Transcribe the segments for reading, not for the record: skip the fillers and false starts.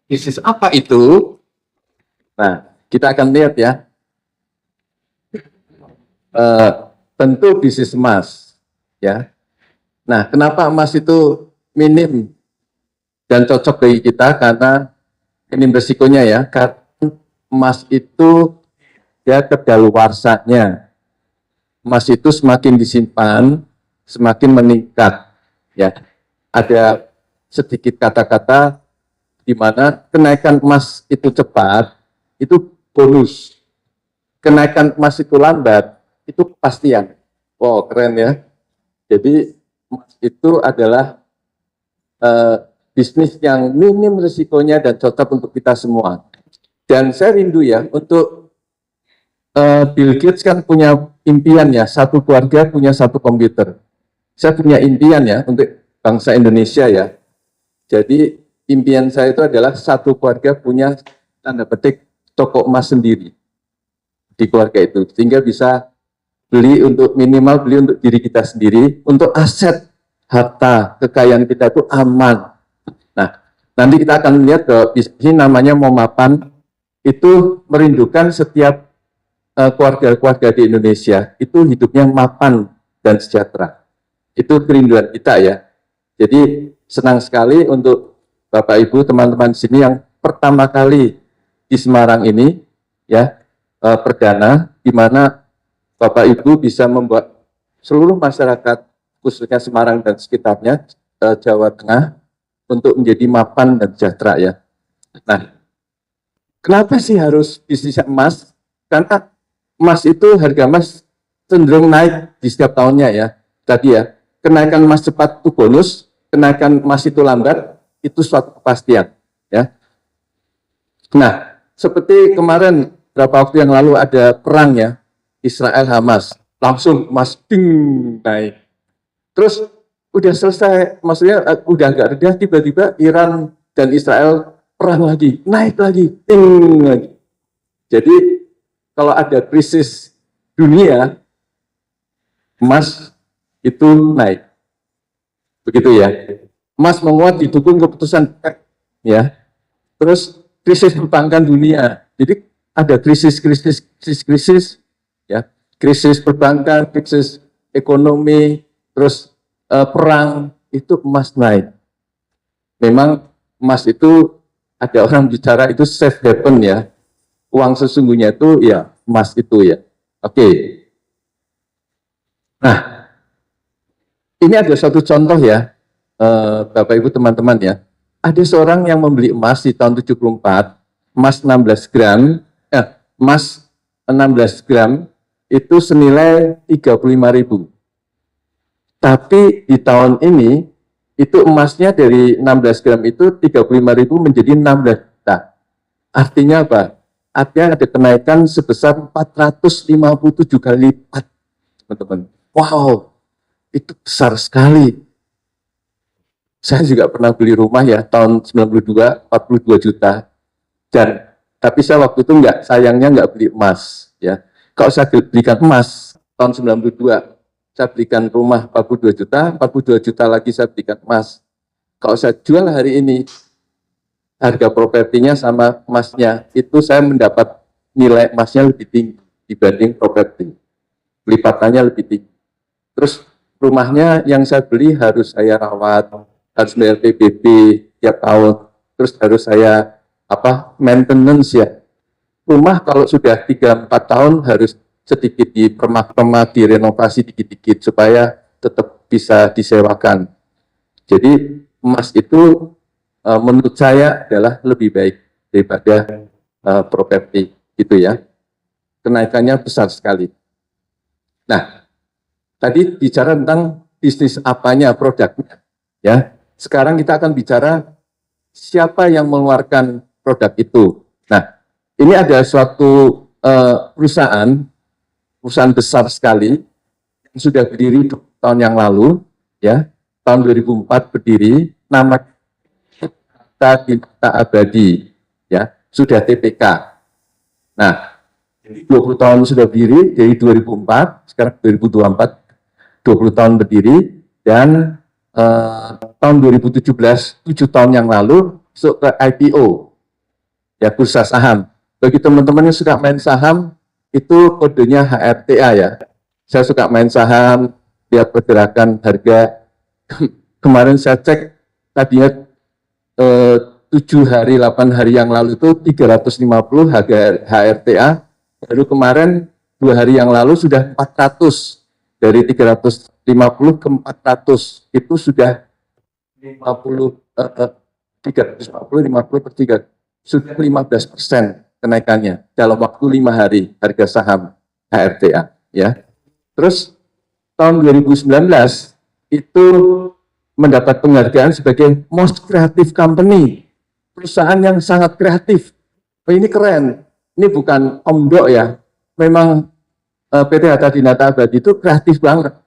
Bisnis apa itu? Nah, kita akan lihat ya. Tentu bisnis emas, ya. Nah, kenapa emas itu minim dan cocok bagi kita? Karena minim resikonya ya. Karena emas itu ya kedaluarsanya. Emas itu semakin disimpan, semakin meningkat. Ya, ada sedikit kata-kata di mana kenaikan emas itu cepat, itu bonus. Kenaikan emas itu lambat, itu kepastian. Wow, keren ya. Jadi emas itu adalah bisnis yang minim risikonya dan cocok untuk kita semua. Dan saya rindu ya, untuk Bill Gates kan punya impian ya, satu keluarga punya satu komputer. Saya punya impian ya, untuk bangsa Indonesia ya. Jadi impian saya itu adalah satu keluarga punya tanda petik toko emas sendiri di keluarga itu, sehingga bisa beli untuk minimal beli untuk diri kita sendiri, untuk aset harta kekayaan kita itu aman. Nah, nanti kita akan melihat bahwa ini namanya Momapan itu merindukan setiap keluarga-keluarga di Indonesia itu hidupnya mapan dan sejahtera. Itu kerinduan kita ya. Jadi senang sekali untuk Bapak Ibu teman-teman di sini yang pertama kali di Semarang ini ya, perdana di mana Bapak Ibu bisa membuat seluruh masyarakat khususnya Semarang dan sekitarnya, Jawa Tengah, untuk menjadi mapan dan sejahtera ya. Nah, kenapa sih harus bisnis emas? Karena emas itu, harga emas cenderung naik di setiap tahunnya ya. Tadi ya, kenaikan emas cepat itu bonus, kenaikan emas itu lambat, itu suatu kepastian ya. Nah, seperti kemarin beberapa waktu yang lalu ada perang ya, Israel Hamas, langsung emas ding naik. Terus udah selesai, maksudnya udah agak reda, tiba-tiba Iran dan Israel perang lagi, naik lagi, ding lagi. Jadi kalau ada krisis dunia, emas itu naik. Begitu ya. Emas menguat didukung keputusan ya. Terus krisis perbankan dunia. Jadi ada krisis ya. Krisis perbankan, krisis ekonomi, terus perang, itu emas naik. Memang emas itu ada orang bicara itu safe haven ya. Uang sesungguhnya itu ya emas itu ya. Oke. Nah, ini ada satu contoh ya, Bapak Ibu teman-teman ya. Ada seorang yang membeli emas di tahun 74, emas 16 gram, emas 16 gram itu senilai 35.000. Tapi di tahun ini itu emasnya dari 16 gram itu 35.000 menjadi 16 juta. Artinya apa? Artinya ada kenaikan sebesar 457 kali lipat, teman-teman. Wow, itu besar sekali. Saya juga pernah beli rumah ya, tahun 92, 42 juta. Tapi saya waktu itu sayangnya nggak beli emas. Ya. Kalau saya belikan emas, tahun 92, saya belikan rumah 42 juta, 42 juta lagi saya belikan emas. Kalau saya jual hari ini, harga propertinya sama emasnya, itu saya mendapat nilai emasnya lebih tinggi dibanding properti. Lipatannya lebih tinggi. Terus rumahnya yang saya beli harus saya rawat, harus bayar PBB tiap tahun, terus harus saya maintenance ya. Rumah kalau sudah 3-4 tahun harus sedikit dipermak-permak, direnovasi dikit-dikit supaya tetap bisa disewakan. Jadi emas itu menurut saya adalah lebih baik daripada properti gitu ya. Kenaikannya besar sekali. Nah, tadi bicara tentang bisnis apanya, produknya ya. Sekarang kita akan bicara siapa yang mengeluarkan produk itu. Nah, ini ada suatu perusahaan besar sekali yang sudah berdiri tahun yang lalu ya, tahun 2004 berdiri, nama Tinta Abadi ya, sudah TPK. Nah, 20 tahun sudah berdiri dari 2004, sekarang 2024, 20 tahun berdiri, dan tahun 2017, 7 tahun yang lalu masuk ke IPO ya, bursa saham. Bagi teman-teman yang suka main saham, itu kodenya HRTA ya. Saya suka main saham, lihat pergerakan harga. Kemarin saya cek, tadinya 7 hari, 8 hari yang lalu itu 350 harga HRTA, baru kemarin 2 hari yang lalu sudah 400, dari 350 ke 400, itu sudah 50, 350, 50 per 3, sudah 15% kenaikannya dalam waktu 5 hari harga saham HRTA. Ya. Terus tahun 2019 itu mendapat penghargaan sebagai Most Creative Company, perusahaan yang sangat kreatif. Oh, ini keren. Ini bukan omdok ya. Memang PT Hatta Dinata Abadi itu kreatif banget.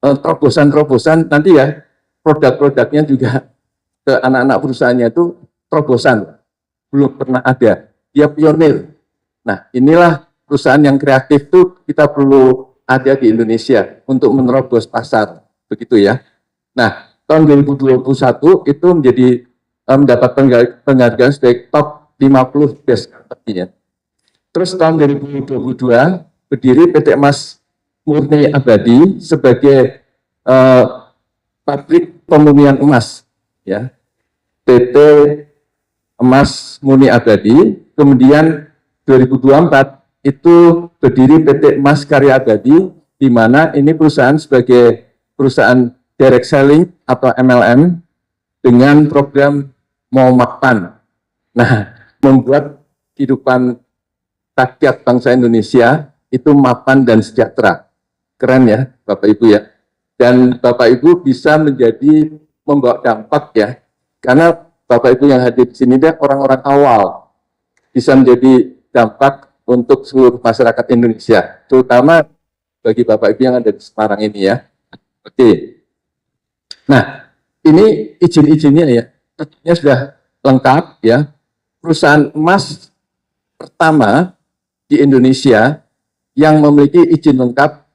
Terobosan-terobosan nanti ya, produk-produknya juga ke anak-anak perusahaannya itu terobosan. Belum pernah ada. Dia pionir. Nah, inilah perusahaan yang kreatif tuh kita perlu ada di Indonesia untuk menerobos pasar. Begitu ya. Nah, tahun 2021 itu menjadi mendapat penghargaan sebagai top 50 best company. Terus tahun 2022 berdiri PT Emas Murni Abadi sebagai pabrik pemurnian emas, ya. PT Emas Murni Abadi. Kemudian 2024 itu berdiri PT Emas Karya Abadi, di mana ini perusahaan sebagai perusahaan direct selling atau MLM dengan program mau mapan. Nah, membuat kehidupan rakyat bangsa Indonesia itu mapan dan sejahtera. Keren ya, Bapak Ibu ya. Dan Bapak Ibu bisa menjadi membawa dampak ya. Karena Bapak Ibu yang hadir di sini dia orang-orang awal bisa menjadi dampak untuk seluruh masyarakat Indonesia, terutama bagi Bapak Ibu yang ada di Semarang ini ya. Oke. Nah, ini izin-izinnya ya, tentunya sudah lengkap ya. Perusahaan emas pertama di Indonesia yang memiliki izin lengkap,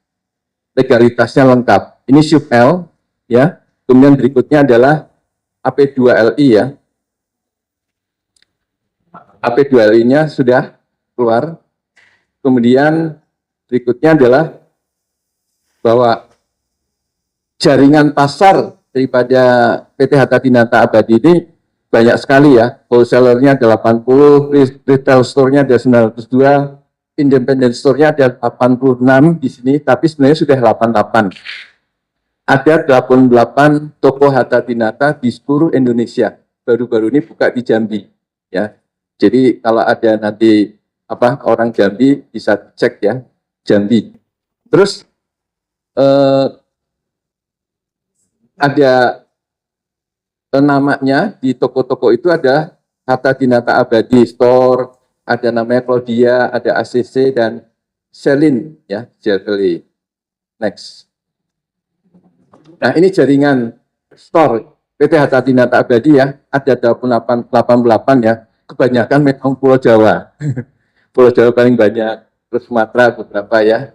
legalitasnya lengkap. Ini SUBL ya. Kemudian berikutnya adalah AP2LI ya. AP2LI-nya sudah keluar. Kemudian berikutnya adalah bahwa jaringan pasar daripada PT Hatta Dinata Abadi ini banyak sekali ya. Wholesalernya ada 80, retail store-nya ada 902, independent store-nya ada 86 di sini, tapi sebenarnya sudah 88. Ada 88 toko Hatta Dinata di seluruh Indonesia. Baru-baru ini buka di Jambi ya. Jadi kalau ada nanti orang Jambi bisa cek ya, Jambi. Terus ada namanya di toko-toko itu ada Hatta Dinata Abadi Store, ada namanya Claudia, ada ACC dan Selin ya, Jelly. Next. Nah, ini jaringan store PT Hatta Dinata Abadi ya, ada 88 ya. Kebanyakan memang Pulau Jawa. Pulau Jawa paling banyak, terus Sumatera beberapa ya.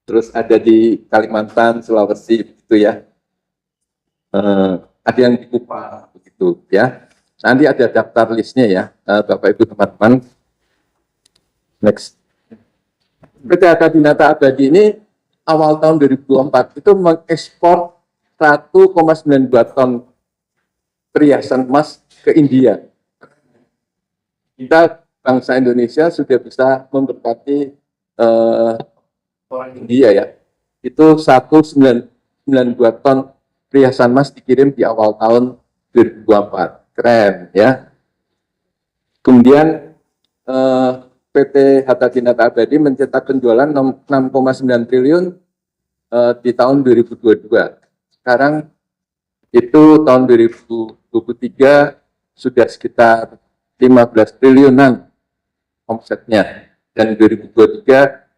Terus ada di Kalimantan, Sulawesi gitu ya. Ada yang di Kupang begitu ya. Nanti ada daftar listnya ya, Bapak Ibu teman-teman. Next. PT Hatta Dinata Abadi ini awal tahun 2024 itu mengekspor 1,92 ton perhiasan emas ke India. Kita bangsa Indonesia sudah bisa memberkati orang India ya. Itu 1,92 ton perhiasan emas dikirim di awal tahun 2024. Keren ya. Kemudian PT Hatta Dinata Abadi mencetak penjualan 6,9 triliun di tahun 2022. Sekarang itu tahun 2023 sudah sekitar 15 triliunan omsetnya, dan 2023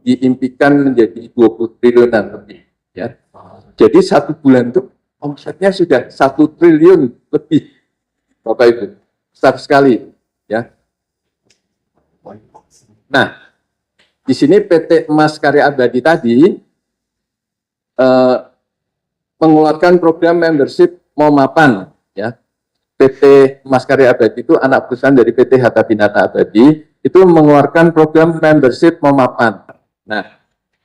diimpikan menjadi 20 triliunan lebih ya. Jadi satu bulan itu omsetnya sudah 1 triliun lebih, Bapak Ibu, besar sekali ya. Nah, di sini PT Emas Karya Abadi tadi mengeluarkan program membership mau mapan ya. PT Emas Karya Abadi itu anak perusahaan dari PT Hatta Binata Abadi, itu mengeluarkan program membership Momapan. Nah,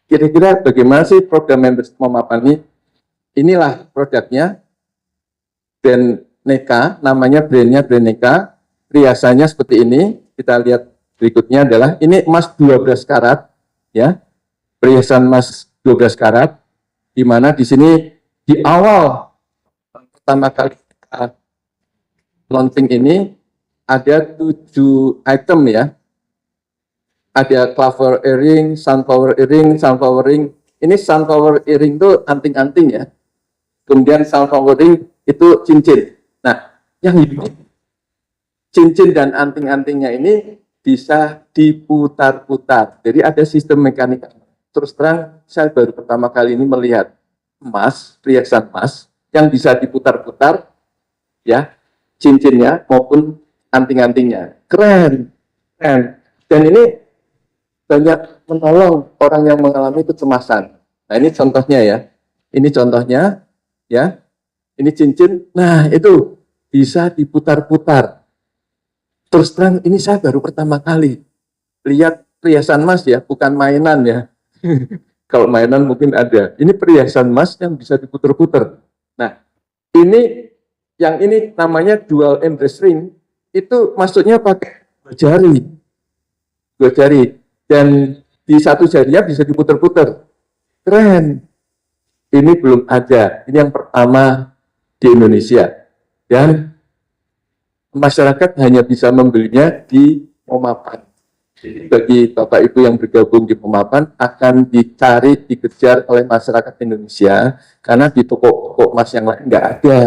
kira-kira bagaimana sih program membership Momapan ini? Inilah produknya, brand Neka, namanya brandnya brand Neka, riasannya seperti ini. Kita lihat berikutnya adalah, ini emas 12 karat, ya, perhiasan emas 12 karat, di mana di sini di awal pertama kali kita launching ini ada 7 item ya. Ada clover earring, sunflower earring, sunflower ring. Ini sunflower earring itu anting-anting ya. Kemudian sunflower ring itu cincin. Nah, yang ini cincin dan anting-antingnya ini bisa diputar-putar. Jadi ada sistem mekanika. Terus terang, saya baru pertama kali ini melihat emas, perhiasan emas yang bisa diputar-putar, ya, cincinnya maupun anting-antingnya. Keren, keren. Dan ini banyak menolong orang yang mengalami kecemasan. Nah, ini contohnya ya. Ini contohnya, ya. Ini cincin. Nah, itu bisa diputar-putar. Terus terang, ini saya baru pertama kali lihat perhiasan emas ya, bukan mainan ya. Kalau mainan mungkin ada. Ini perhiasan emas yang bisa diputar-putar. Nah, yang ini namanya dual embrace ring. Itu maksudnya pakai dua jari. Dan di satu jarinya bisa diputar-putar. Keren. Ini belum ada. Ini yang pertama di Indonesia. Dan masyarakat hanya bisa membelinya di Momapan. Jadi bagi Bapak Ibu yang bergabung di Momapan akan dicari, dikejar oleh masyarakat Indonesia karena di toko-toko emas yang lain nggak ada.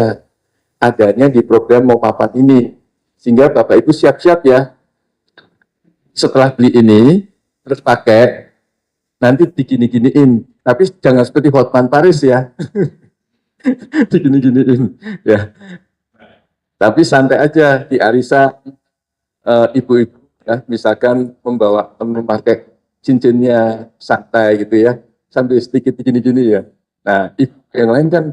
Adanya di program Momapan ini. Sehingga Bapak Ibu siap-siap ya. Setelah beli ini, terus pakai, nanti digini-giniin. Tapi jangan seperti Hotman Paris ya. Digini-giniin. Ya. Tapi santai aja, di arisan ibu-ibu ya, misalkan memakai cincinnya santai gitu ya, sambil sedikit gini-gini ya. Nah, ibu yang lain kan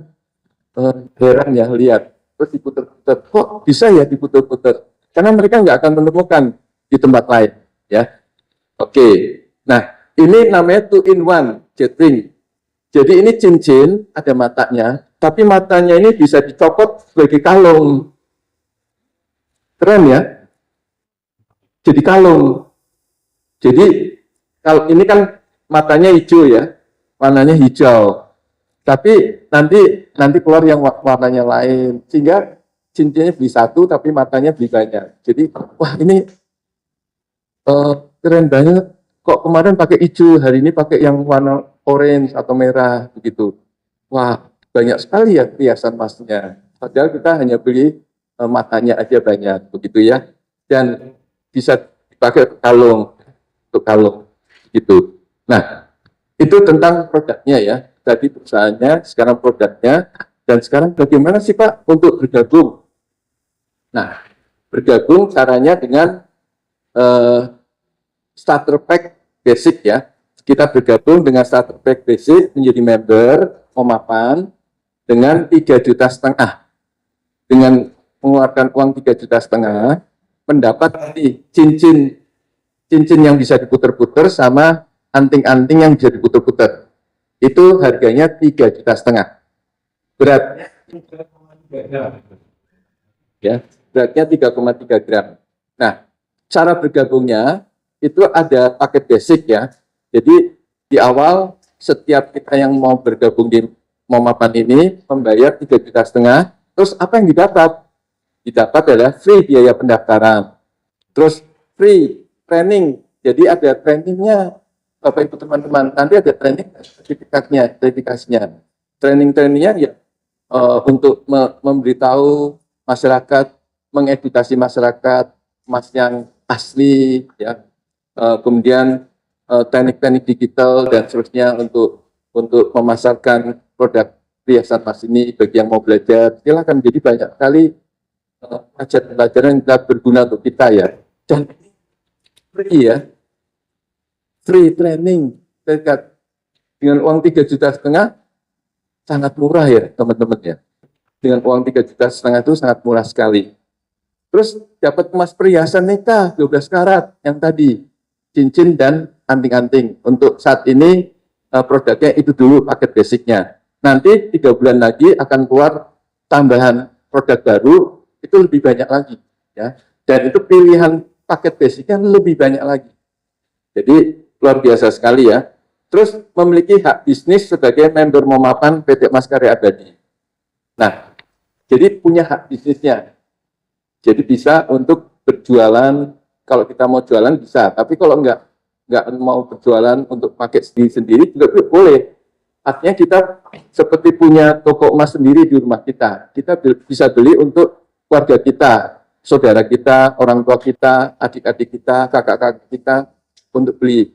heran ya lihat, terus diputer-puter, kok bisa ya diputer-puter? Karena mereka nggak akan menemukan di tempat lain ya. Oke, nah ini namanya 2-in-1 jet ring. Jadi ini cincin, ada matanya, tapi matanya ini bisa dicopot sebagai kalung. Keren ya? Jadi kalung. Jadi kalau ini kan matanya hijau ya, warnanya hijau. Tapi nanti keluar yang warnanya lain, sehingga cincinnya beli satu, tapi matanya beli banyak. Jadi wah ini keren banget. Kok kemarin pakai hijau, hari ini pakai yang warna orange atau merah begitu. Wah banyak sekali ya perhiasan emasnya. Padahal kita hanya beli matanya aja banyak begitu ya. Dan bisa dipakai untuk kalung gitu. Nah, itu tentang produknya ya. Tadi perusahaannya, sekarang produknya, dan sekarang bagaimana sih Pak untuk bergabung? Nah, bergabung caranya dengan starter pack basic ya. Kita bergabung dengan starter pack basic menjadi member Momapan dengan 3,5 juta. Dengan mengeluarkan uang 3,5 juta, mendapat cincin yang bisa diputer-puter sama anting-anting yang bisa diputer-puter. Itu harganya 3,5 juta. Beratnya 3,3 gram. Ya, beratnya 3,3 gram. Nah, cara bergabungnya itu ada paket basic ya. Jadi di awal setiap kita yang mau bergabung di Momapan ini membayar 3,5 juta. Terus apa yang didapat? Didapat adalah free biaya pendaftaran. Terus free training. Jadi ada trainingnya, Bapak Ibu teman-teman. Nanti ada training sertifikasinya. Training-trainingnya ya untuk memberitahu masyarakat, mengedukasi masyarakat, emas yang asli, ya. Kemudian teknik-teknik digital dan seterusnya untuk memasarkan produk perhiasan emas ini bagi yang mau belajar. Silakan, jadi banyak sekali pelajaran yang tidak berguna untuk kita ya. Dan free ya, free training dekat dengan uang 3,5 juta sangat murah ya teman-teman ya. Dengan uang 3,5 juta itu sangat murah sekali. Terus dapat emas perhiasan nikah 12 karat yang tadi, cincin dan anting-anting. Untuk saat ini produknya itu dulu paket basicnya. Nanti 3 bulan lagi akan keluar tambahan produk baru, itu lebih banyak lagi, ya. Dan itu pilihan paket basicnya lebih banyak lagi. Jadi luar biasa sekali ya. Terus memiliki hak bisnis sebagai member Momapan PT Emas Karya Abadi. Nah, jadi punya hak bisnisnya. Jadi bisa untuk berjualan, kalau kita mau jualan bisa, tapi kalau nggak mau berjualan untuk pakai sendiri-sendiri juga boleh. Artinya kita seperti punya toko emas sendiri di rumah kita. Kita bisa beli untuk keluarga kita, saudara kita, orang tua kita, adik-adik kita, kakak-kakak kita, untuk beli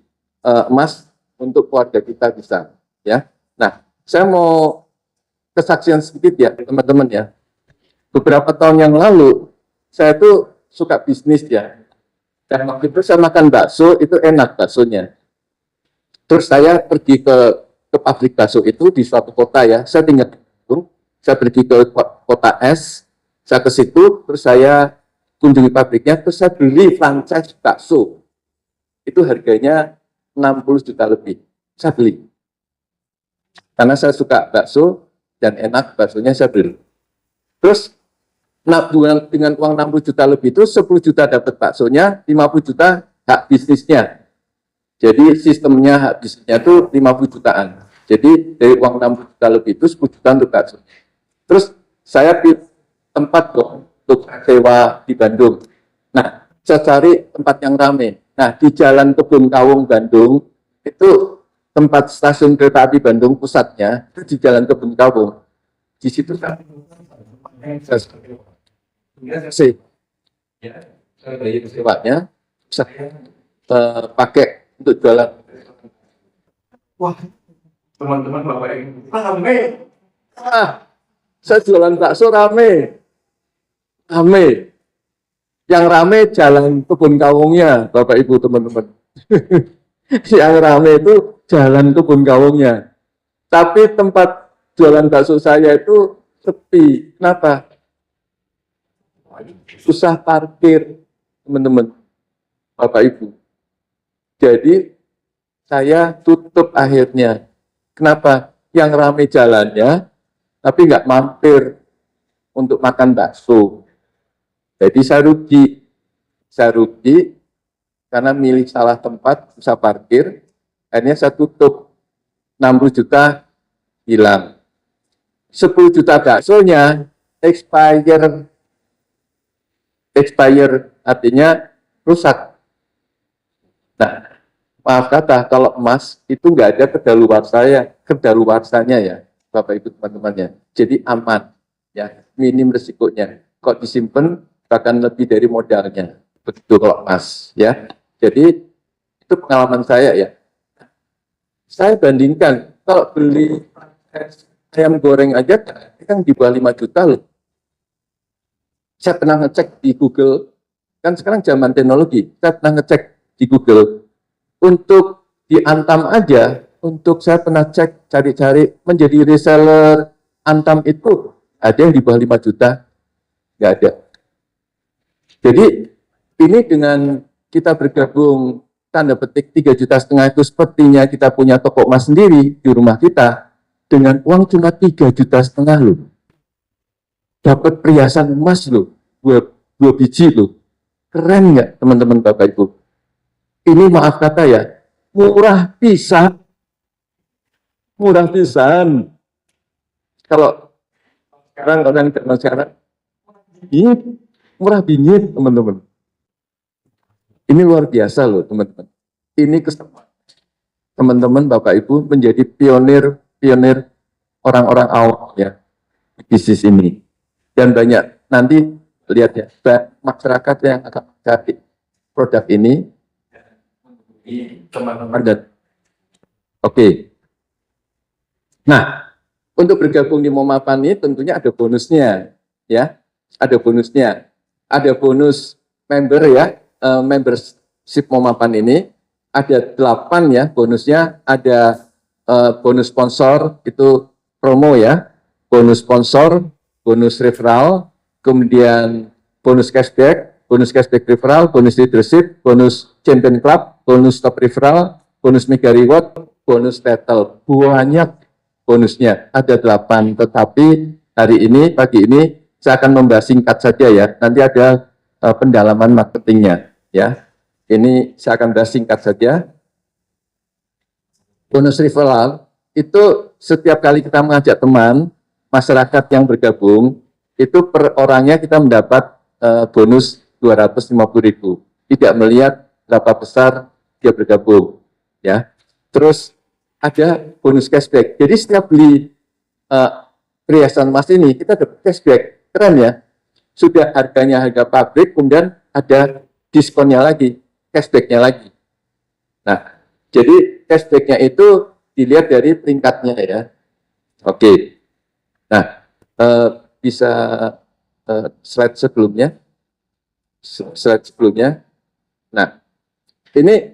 emas untuk keluarga kita bisa. Ya. Nah, saya mau kesaksian sedikit ya, teman-teman ya. Beberapa tahun yang lalu, saya tuh suka bisnis ya. Dan waktu itu saya makan bakso, itu enak baksonya. Terus saya pergi ke pabrik bakso itu di suatu kota ya. Saya tinggal di Bandung, saya pergi ke kota S, saya ke situ, terus saya kunjungi pabriknya, terus saya beli franchise bakso. Itu harganya 60 juta lebih. Saya beli. Karena saya suka bakso dan enak baksonya, saya beli. Terus dengan uang 60 juta lebih itu 10 juta dapat baksonya, 50 juta hak bisnisnya. Jadi sistemnya hak bisnisnya itu 50 jutaan. Jadi dari uang 60 juta lebih itu 10 juta untuk bakso. Terus saya pilih tempat dong untuk sewa di Bandung. Nah, saya cari tempat yang ramai. Nah, di Jalan Kebun Kawung Bandung, itu tempat stasiun kereta api Bandung pusatnya, itu di Jalan Kebun Kawung. Di situ saya sewanya saya pakai untuk jualan. Wah, teman-teman Bapak Ibu, rame. Saya jualan bakso rame. Yang rame Jalan Kebun Kawungnya, Bapak Ibu teman-teman. Yang rame itu Jalan Kebun Kawungnya. Tapi tempat jualan bakso saya itu sepi. Kenapa? Susah parkir, teman-teman, Bapak Ibu. Jadi saya tutup akhirnya. Kenapa? Yang ramai jalannya, tapi nggak mampir untuk makan bakso. Jadi saya rugi karena milih salah tempat, susah parkir. Akhirnya saya tutup, 60 juta hilang. 10 juta baksonya expire artinya rusak. Nah, maaf kata, kalau emas itu nggak ada kedaluarsanya ya, Bapak Ibu teman-temannya. Jadi aman, ya, minim resikonya. Kok disimpan bahkan lebih dari modalnya. Begitu kalau emas, ya. Jadi itu pengalaman saya ya. Saya bandingkan kalau beli ayam goreng aja kan di bawah 5 juta loh. Saya pernah ngecek di Google, kan sekarang zaman teknologi, saya pernah ngecek di Google, untuk di Antam aja, untuk saya pernah cek, cari-cari, menjadi reseller Antam itu, ada yang di bawah 5 juta, nggak ada. Jadi, ini dengan kita bergabung, tanda petik 3,5 juta itu sepertinya kita punya toko emas sendiri di rumah kita, dengan uang cuma 3,5 juta loh. Dapat perhiasan emas loh, dua biji loh. Keren nggak teman-teman Bapak Ibu? Ini maaf kata ya, murah pisan. Murah pisan. Kalau sekarang orang zaman sekarang, ini murah bingit teman-teman. Ini luar biasa loh teman-teman. Ini kesempatan teman-teman Bapak Ibu menjadi pionir orang-orang awam ya di bisnis ini. Dan banyak, nanti lihat ya, masyarakat yang akan mencari produk ini, teman-teman dan oke. Nah, untuk bergabung di Momapan ini tentunya ada bonusnya, ya, ada bonusnya, ada bonus member ya, membership Momapan ini, ada 8 ya bonusnya, ada bonus sponsor, itu promo ya, bonus sponsor, bonus referral, kemudian bonus cashback referral, bonus leadership, bonus champion club, bonus top referral, bonus mega reward, bonus title. Banyak bonusnya, ada 8, tetapi hari ini, pagi ini, saya akan membahas singkat saja ya, nanti ada pendalaman marketingnya ya. Ini saya akan bahas singkat saja. Bonus referral itu setiap kali kita mengajak teman, masyarakat yang bergabung, itu per orangnya kita mendapat bonus 250.000. Tidak melihat berapa besar dia bergabung. Ya. Terus ada bonus cashback. Jadi setiap beli perhiasan emas ini, kita dapat cashback. Keren ya. Sudah harganya harga pabrik, kemudian ada diskonnya lagi, cashbacknya lagi. Nah, jadi cashbacknya itu dilihat dari peringkatnya ya. Oke. Nah, bisa slide sebelumnya. Nah, ini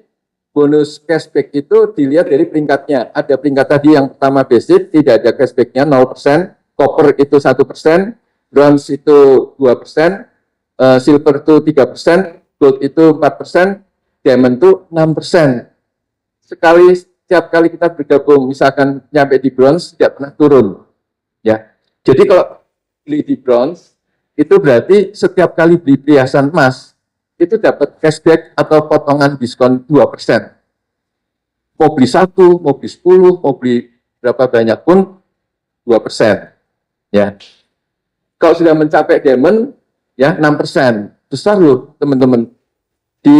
bonus cashback itu dilihat dari peringkatnya. Ada peringkat tadi yang pertama basic, tidak ada cashbacknya 0%, copper itu 1%, bronze itu 2%, silver itu 3%, gold itu 4%, diamond itu 6%. Setiap kali kita bergabung, misalkan nyampe di bronze, tidak pernah turun. Ya, jadi kalau beli di bronze, itu berarti setiap kali beli perhiasan emas, itu dapat cashback atau potongan diskon 2%. Mau beli 1, mau beli 10, mau beli berapa banyak pun 2%. Ya. Kalau sudah mencapai diamond, ya 6%. Besar loh, teman-teman. Di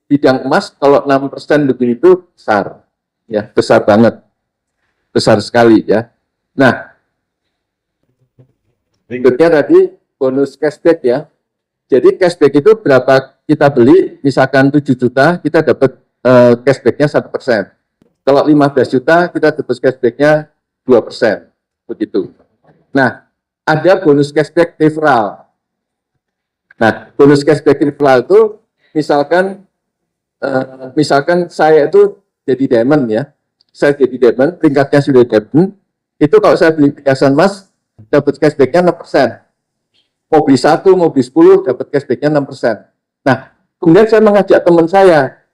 bidang emas, kalau 6% lebih itu besar. Ya, besar banget. Besar sekali ya. Nah, berikutnya tadi bonus cashback ya. Jadi cashback itu berapa kita beli, misalkan 7 juta, kita dapat cashbacknya 1%. Kalau 15 juta, kita dapat cashbacknya 2%. Begitu. Nah, ada bonus cashback referral. Nah, bonus cashback referral itu misalkan saya itu jadi diamond ya. Saya jadi diamond, peringkatnya sudah diamond. Itu kalau saya beli perhiasan emas, dapat cashbacknya 6%. Mau beli 1, mau beli 10, dapat cashbacknya 6%. Nah, kemudian saya mengajak teman saya,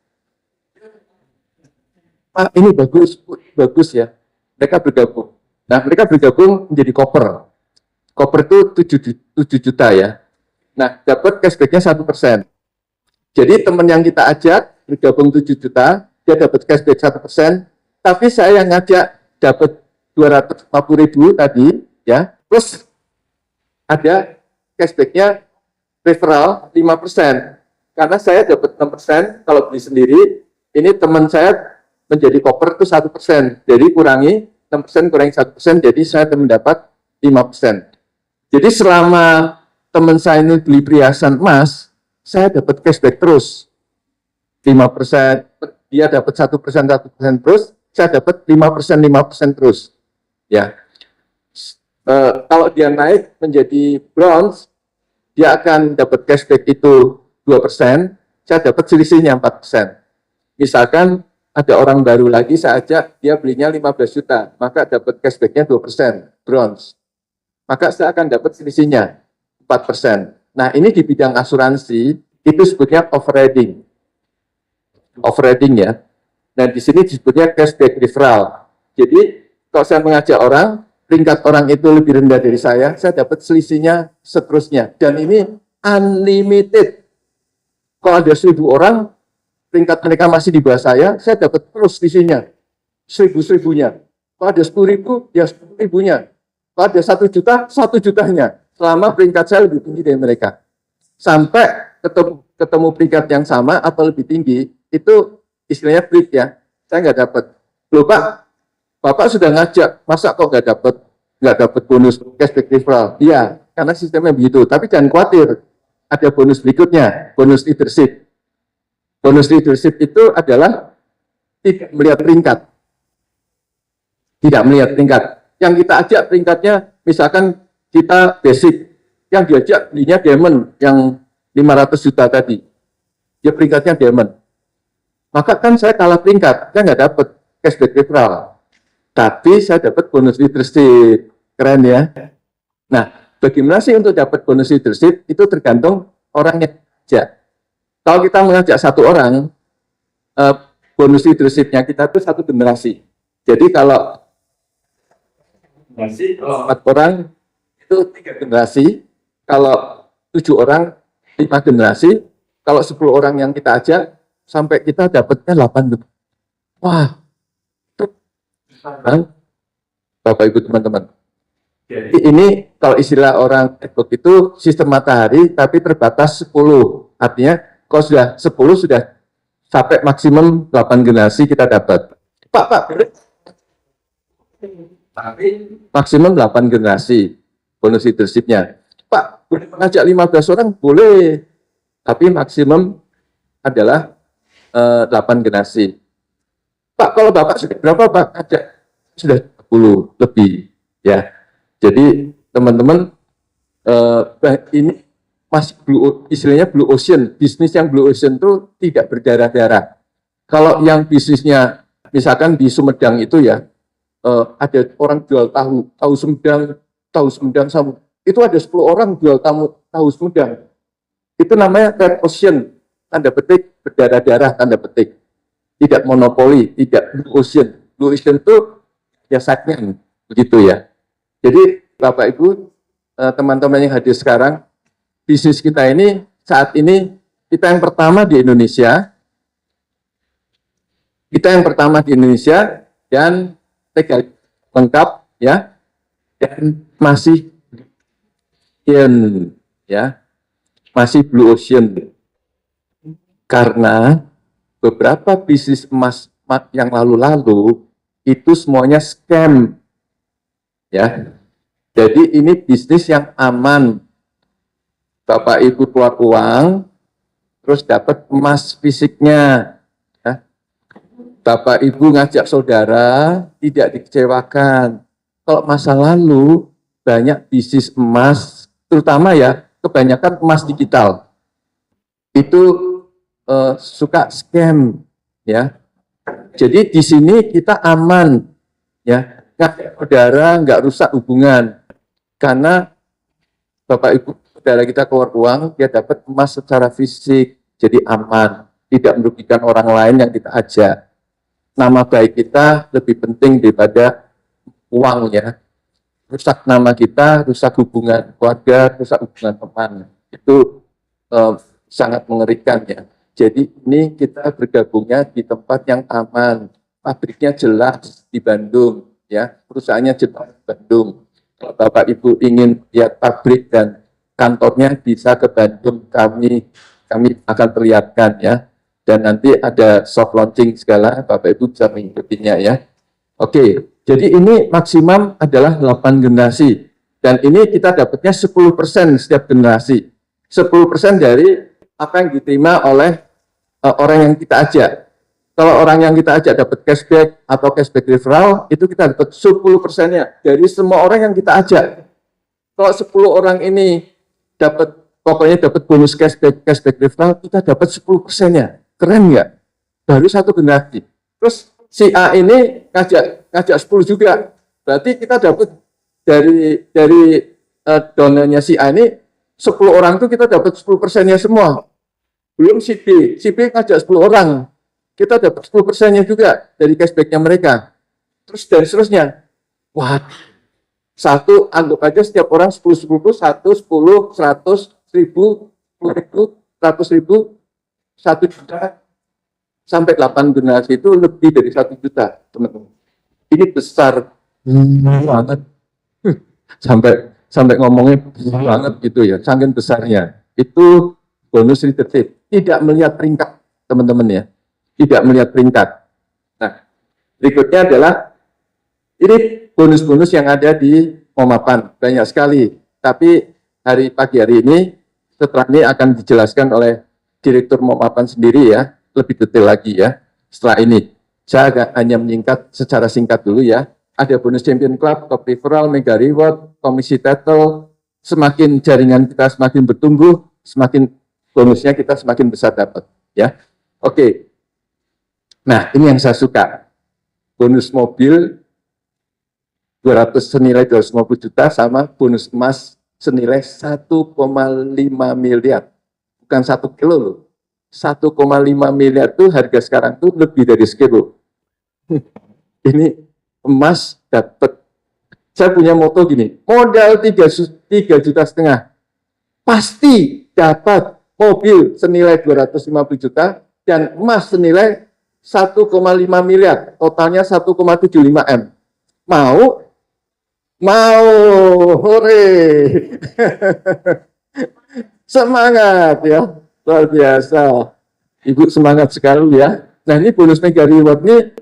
Pak, ini bagus ya. Mereka bergabung. Nah, mereka bergabung menjadi copper. Copper itu 7 juta ya. Nah, dapat cashbacknya 1%. Jadi teman yang kita ajak bergabung 7 juta, dia dapat cashback 1%, tapi saya yang ngajak dapat 250.000 tadi, ya, plus ada cashbacknya referral 5%. Karena saya dapat 6%, kalau beli sendiri, ini teman saya menjadi copper itu 1%. Jadi kurangi 6%, kurangi 1%, jadi saya mendapat 5%. Jadi selama teman saya ini beli perhiasan emas, saya dapat cashback terus. 5%, dia dapat 1% terus, saya dapat 5% terus. Ya. Kalau dia naik menjadi bronze, dia akan dapat cashback itu 2%, saya dapat selisihnya 4%. Misalkan ada orang baru lagi, saya ajak, dia belinya 15 juta, maka dapat cashbacknya 2%, bronze. Maka saya akan dapat selisihnya 4%. Nah, ini di bidang asuransi, itu sebutnya overriding. Overriding ya. Nah, di sini disebutnya cashback referral. Jadi, kalau saya mengajak orang, peringkat orang itu lebih rendah dari saya dapat selisihnya seterusnya. Dan ini unlimited. Kalau ada 1.000 orang, peringkat mereka masih di bawah saya dapat terus selisihnya. 1.000-1.000-nya. Kalau ada 10.000, ya 10.000-nya. Kalau ada 1 juta, 1 jutanya. Selama peringkat saya lebih tinggi dari mereka. Sampai ketemu peringkat yang sama atau lebih tinggi, itu istilahnya flip ya. Saya nggak dapat. Loh Pak, Bapak sudah ngajak, masa kok nggak dapat bonus cashback referral? Iya, karena sistemnya begitu. Tapi jangan khawatir, ada bonus berikutnya, bonus leadership. Bonus leadership itu adalah tidak melihat peringkat. Tidak melihat peringkat. Yang kita ajak peringkatnya, misalkan kita basic, yang diajak belinya diamond, yang 500 juta tadi. Dia peringkatnya diamond. Maka kan saya kalah peringkat, saya nggak dapat cashback referral. Tapi saya dapat bonus leadership. Keren ya. Nah, bagaimana sih untuk dapat bonus leadership? Itu tergantung orangnya aja. Kalau kita mengajak satu orang, bonus leadership-nya kita itu satu generasi. Jadi kalau 4 orang itu 3 generasi, kalau 7 orang 5 generasi, kalau 10 orang yang kita ajak sampai kita dapatnya 8 generasi. Wah, itu Bapak Ibu teman-teman. Jadi ini kalau istilah orang network itu sistem matahari tapi terbatas 10. Artinya kalau sudah 10 sudah sampai maksimum 8 generasi kita dapat. Pak, tapi maksimum 8 generasi bonus leadership-nya. Pak, boleh mengajak 15 orang? Boleh. Tapi maksimum adalah 8 generasi. Pak, kalau Bapak sudah berapa Pak? Ajak sudah 10 lebih. Ya. Jadi teman-teman ini masih istilahnya blue ocean. Bisnis yang blue ocean itu tidak berdarah-darah. Kalau yang bisnisnya misalkan di Sumedang itu ya, ada orang jual tahu Sumedang sama itu ada 10 orang jual tahu Sumedang. Itu namanya red ocean, tanda petik berdarah-darah, tanda petik. Tidak monopoli, tidak blue ocean. Blue ocean itu ya segmen begitu ya. Jadi Bapak Ibu, teman-teman yang hadir sekarang, bisnis kita ini saat ini kita yang pertama di Indonesia. Kita yang pertama di Indonesia dan lengkap ya, dan masih masih blue ocean karena beberapa bisnis emas yang lalu-lalu itu semuanya scam ya. Jadi ini bisnis yang aman. Bapak Ibu keluar uang terus dapat emas fisiknya ya. Bapak Ibu ngajak saudara tidak dikecewakan. Kalau masa lalu banyak bisnis emas, terutama ya kebanyakan emas digital itu suka scam ya. Jadi di sini kita aman ya, ngajak saudara nggak rusak hubungan karena Bapak Ibu saudara kita keluar uang dia dapat emas secara fisik, jadi aman, tidak merugikan orang lain yang kita ajak. Nama baik kita lebih penting daripada uang ya. Rusak nama kita, rusak hubungan keluarga, rusak hubungan teman. Itu sangat mengerikan ya. Jadi ini kita bergabungnya di tempat yang aman. Pabriknya jelas di Bandung ya, perusahaannya jelas di Bandung. Kalau Bapak Ibu ingin lihat pabrik dan kantornya bisa ke Bandung, kami akan perlihatkan ya. Dan nanti ada soft launching segala, Bapak Ibu bisa mengikutinya ya. Oke, jadi ini maksimum adalah 8 generasi. Dan ini kita dapatnya 10% setiap generasi. 10% dari apa yang diterima oleh orang yang kita ajak. Kalau orang yang kita ajak dapat cashback atau cashback referral, itu kita dapat 10%-nya dari semua orang yang kita ajak. Kalau 10 orang ini pokoknya dapat bonus cashback referral, kita dapat 10%-nya. Keren nggak? Baru satu generasi. Terus si A ini ngajak 10 juga. Berarti kita dapat dari donornya si A ini 10 orang itu kita dapat 10%-nya semua. Belum si B ngajak 10 orang. Kita dapat 10%-nya juga dari cashback-nya mereka. Terus dan seterusnya. Wah, satu anggap aja setiap orang 10, 1, 10, 100, 1000, 10.000, 100.000, 1 juta, sampai 8 generasi itu lebih dari 1 juta, teman-teman. Ini besar banget. Sampai ngomongnya banget gitu ya, saking besarnya. Itu bonus leadership. Tidak melihat peringkat, teman-teman ya. Tidak melihat peringkat. Nah, berikutnya adalah ini bonus-bonus yang ada di Momapan. Banyak sekali. Tapi pagi hari ini, setelah ini akan dijelaskan oleh Direktur Momapan sendiri ya, lebih detail lagi ya. Setelah ini, saya hanya menyingkat secara singkat dulu ya. Ada bonus Champion Club, top referral, mega reward, komisi title. Semakin jaringan kita semakin bertumbuh, semakin bonusnya kita semakin besar dapat ya. Oke. Nah, ini yang saya suka. Bonus mobil 200 senilai 250 juta sama bonus emas senilai 1,5 miliar. Bukan 1 kilo loh. 1,5 miliar itu harga sekarang tuh lebih dari sekilo. Ini emas dapat. Saya punya moto gini, modal 3,5 juta pasti dapat mobil senilai 250 juta dan emas senilai 1,5 miliar, totalnya 1,75 M. Mau? Mau, hore. Semangat ya, luar biasa. Ibu semangat sekali ya. Nah ini bonus mega reward ini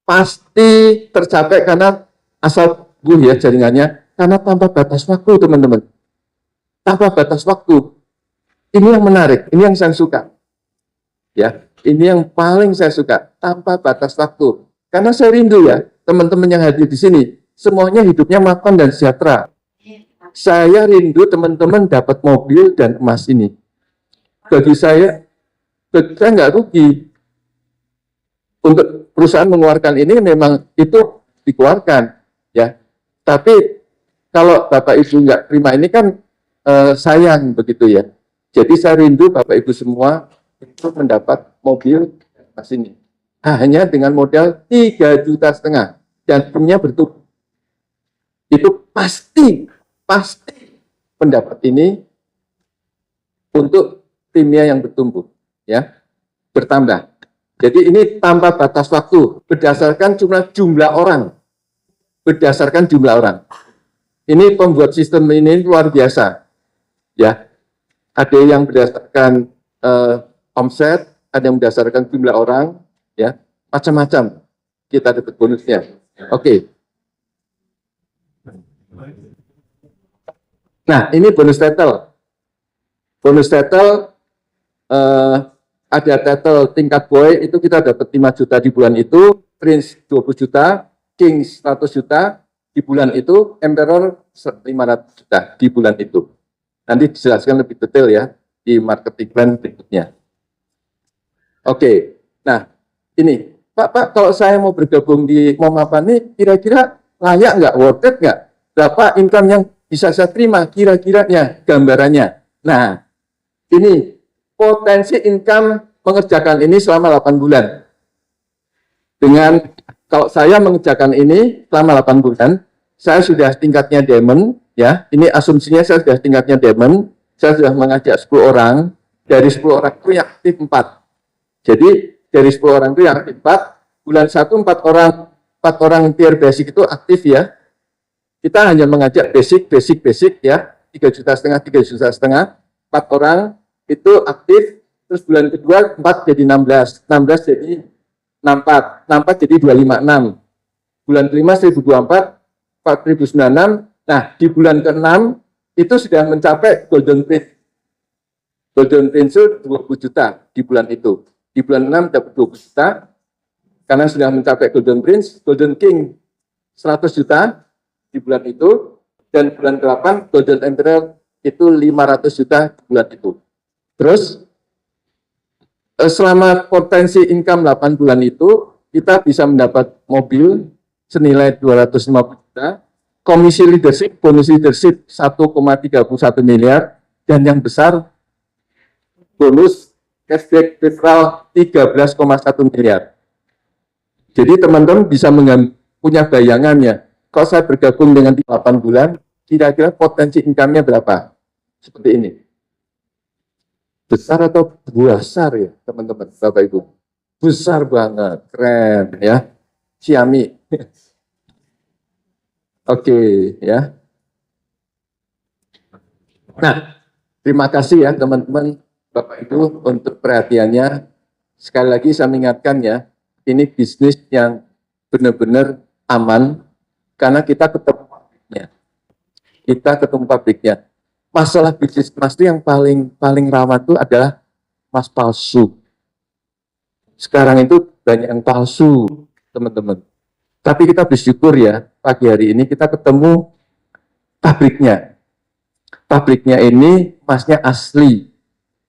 pasti tercapai karena asal ya jaringannya, karena tanpa batas waktu teman-teman. Tanpa batas waktu. Ini yang menarik, ini yang saya suka. Ya, ini yang paling saya suka, tanpa batas waktu. Karena saya rindu ya, teman-teman yang hadir di sini, semuanya hidupnya mapan dan sejahtera. Saya rindu teman-teman dapat mobil dan emas ini. Bagi saya nggak rugi. Untuk perusahaan mengeluarkan ini memang itu dikeluarkan, ya. Tapi kalau Bapak Ibu nggak terima ini kan sayang begitu ya. Jadi saya rindu Bapak Ibu semua untuk mendapat mobil emas ini. Hanya dengan modal 3,5 juta dan punya bertumbuh. Itu pasti pendapat ini untuk timnya yang bertumbuh, ya, bertambah. Jadi ini tanpa batas waktu, berdasarkan jumlah orang. Berdasarkan jumlah orang. Ini pembuat sistem ini luar biasa. Ya, ada yang berdasarkan omset, ada yang berdasarkan jumlah orang, ya, macam-macam. Kita dapat bonusnya. Oke. Nah, ini bonus title. Bonus title ada title tingkat boy itu kita dapat 5 juta di bulan itu, Prince 20 juta, King 100 juta di bulan itu, Emperor 500 juta di bulan itu. Nanti dijelaskan lebih detail ya di marketing plan berikutnya. Oke, nah ini Pak, kalau saya mau bergabung di Momapan ini kira-kira layak nggak, worth it nggak? Berapa income yang bisa saya terima kira-kiranya, gambarannya. Nah, ini potensi income mengerjakan ini selama 8 bulan. Dengan kalau saya mengerjakan ini selama 8 bulan, saya sudah tingkatnya diamond, ya. Ini asumsinya saya sudah tingkatnya diamond. Saya sudah mengajak 10 orang, dari 10 orang itu yang aktif 4. Jadi dari 10 orang itu yang aktif 4, bulan 1 4 orang tier basic itu aktif ya. Kita hanya mengajak basic ya, 3,5 juta, 4 orang itu aktif, terus bulan kedua 4 jadi 16 jadi 64 jadi 256, bulan kelima 1024, 4096. Nah di bulan ke-6 itu sudah mencapai golden prince. Golden prince itu 20 juta di bulan itu. Di bulan 6 dapat 20 juta karena sudah mencapai golden prince. Golden king 100 juta di bulan itu, dan bulan ke-8 golden emperor itu 500 juta di bulan itu. Terus selama potensi income 8 bulan itu, kita bisa mendapat mobil senilai 250 juta, komisi leadership, bonus leadership 1,31 miliar, dan yang besar bonus cashback referral 13,1 miliar. Jadi teman-teman bisa punya bayangannya, kalau saya bergabung dengan 8 bulan, kira-kira potensi income-nya berapa? Seperti ini. Besar atau besar ya teman-teman, Bapak Ibu? Besar banget, keren ya. Xiaomi. Oke ya. Nah, terima kasih ya teman-teman, Bapak Ibu untuk perhatiannya. Sekali lagi saya mengingatkan ya, ini bisnis yang benar-benar aman karena kita ketemu pabriknya. Masalah bisnis emas itu yang paling rawan itu adalah emas palsu. Sekarang itu banyak yang palsu, teman-teman. Tapi kita bersyukur ya, pagi hari ini kita ketemu pabriknya. Pabriknya ini emasnya asli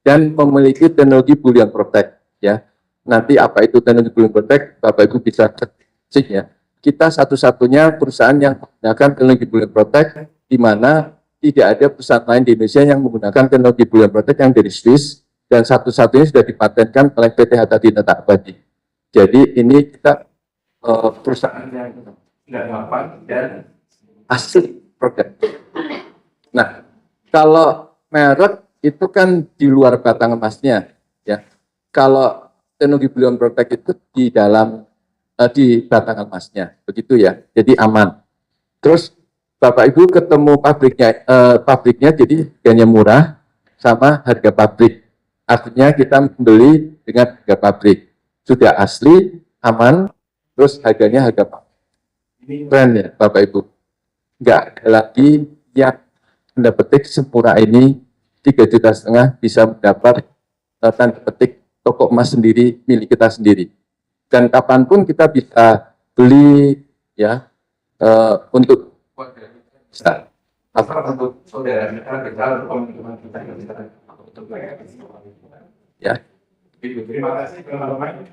dan memiliki teknologi bullion protect ya. Nanti apa itu teknologi bullion protect, Bapak Ibu bisa cek ya. Kita satu-satunya perusahaan yang menggunakan teknologi bullion protect, di mana tidak ada perusahaan lain di Indonesia yang menggunakan teknologi Bullion Protect yang dari Swiss, dan satu-satunya sudah dipatenkan oleh PT Hatta Dinata Abadi. Jadi ini kita perusahaan yang tidak gampang dan asli produk. Nah, kalau merek itu kan di luar batang emasnya, ya. Kalau teknologi Bullion Protect itu di dalam di batang emasnya, begitu ya. Jadi aman. Terus Bapak Ibu ketemu pabriknya jadi harganya murah sama harga pabrik. Artinya kita membeli dengan harga pabrik. Sudah asli, aman, terus harganya harga pabrik. Ini keren ya Bapak Ibu. Enggak ada lagi yang tanda petik sempurna ini 3,5 juta bisa mendapat tanda petik toko emas sendiri milik kita sendiri. Dan kapanpun kita bisa beli ya untuk bisa apa untuk saudara kita untuk teman-teman kita yang bisa untuk mereka ya. Terima kasih teman-teman.